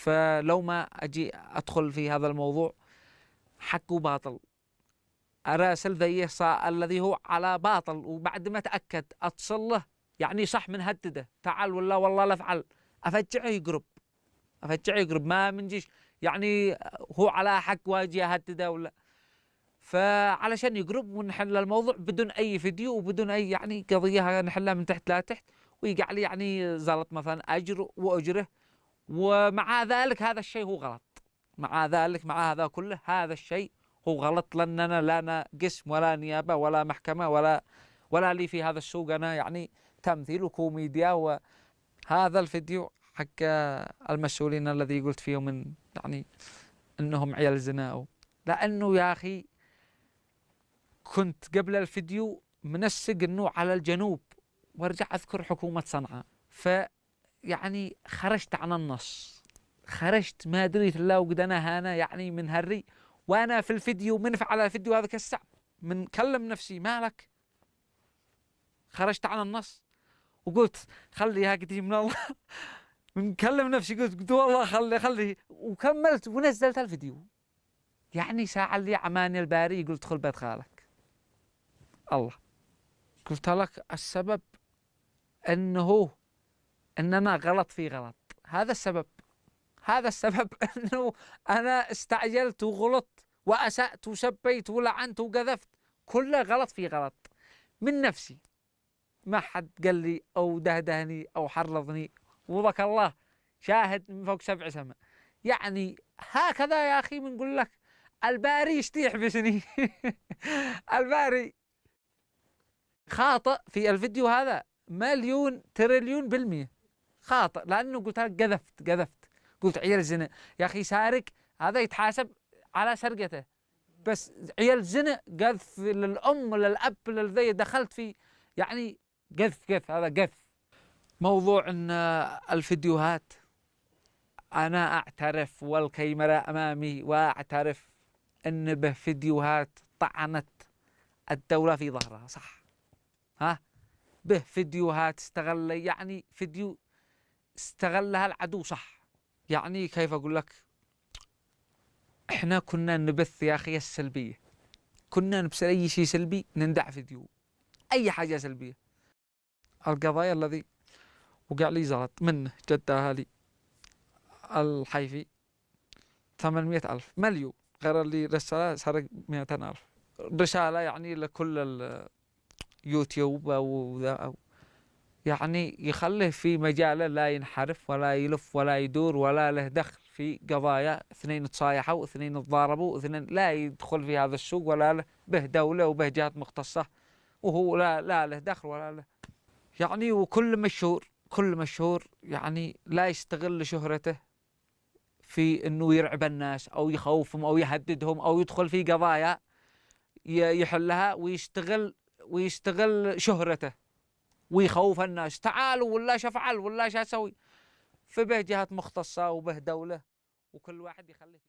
فلو ما أجي أدخل في هذا الموضوع حق وباطل، أراسل ذيه الذي هو على باطل، وبعد ما أتأكد أتصل له يعني صح من هدده تعال ولا والله لا أفعل، أفجعه يقرب، أفجعه يقرب ما منجيش يعني هو على حق واجي أهدده ولا. فعلشان يقرب ونحل الموضوع بدون أي فيديو وبدون أي يعني قضية نحلها من تحت لا تحت، ويقع لي يعني زلط مثلا أجر وأجره. ومع ذلك هذا الشيء هو غلط، مع ذلك مع هذا كله هذا الشيء هو غلط، لأننا لا أنا قسم ولا نيابة ولا محكمة ولا لي في هذا السوق، أنا يعني تمثيل وكوميديا. وهذا الفيديو حق المسؤولين الذي قلت فيهم من يعني أنهم عيال زنا، لأنه يا أخي كنت قبل الفيديو منسق أنه على الجنوب وارجع أذكر حكومة صنعاء، فيعني خرجت عن النص، خرجت ما دريت الله وقد أنا هانا يعني من هري. وأنا في الفيديو من فعل الفيديو هذا كالساعة من كلم نفسي مالك، خرجت عن النص وقلت خليها قديم من الله مكلم نفسي قلت والله خلي وكملت ونزلت الفيديو. يعني ساعة لي عماني الباري قلت ادخل بيت خالك الله، قلت لك السبب اننا غلط في غلط، هذا السبب، هذا السبب انه انا استعجلت وغلطت واسأت وسبيت ولعنت وقذفت، كله غلط في غلط من نفسي، ما حد قال لي او دهدهني او حرضني، وضك الله شاهد من فوق 7 سماء. يعني هكذا يا اخي بنقول لك الباري يشتي يحبسني الباري خاطئ في الفيديو هذا مليون تريليون بالمية خاطئ، لأنه قلت لك قذفت قلت عيال زنا يا أخي، سارق هذا يتحاسب على سرقته، بس عيال زنا قذف للأم للأب للذي دخلت في يعني قذف هذا قذف. موضوع أن الفيديوهات أنا أعترف والكاميرا أمامي وأعترف أن به فيديوهات طعنت الدولة في ظهرها صح، ها به فيديوهات استغل يعني فيديو استغلها العدو صح. يعني كيف أقول لك، إحنا كنا نبث يا أخي السلبية، كنا نبث أي شيء سلبي نندع فيديو، أي حاجة سلبية. القضايا الذي وقع لي زلط منه جد أهالي الحيفي 800,000 مليون، غير اللي رسالة سرق 200,000 رسالة يعني لكل اليوتيوب أو يعني يخليه في مجاله لا ينحرف ولا يلف ولا يدور ولا له دخل في قضايا 2 تصايحوا و2 تضاربوا و2 لا يدخل في هذا السوق ولا له به دولة وبه جهات مختصة، وهو لا له دخل ولا له يعني. وكل مشهور يعني لا يستغل شهرته في انه يرعب الناس او يخوفهم او يهددهم او يدخل في قضايا يحلها ويستغل شهرته ويخوف الناس تعالوا ولا شفعل ولا شاسوي، فبه جهات مختصة وبه دولة وكل واحد يخلي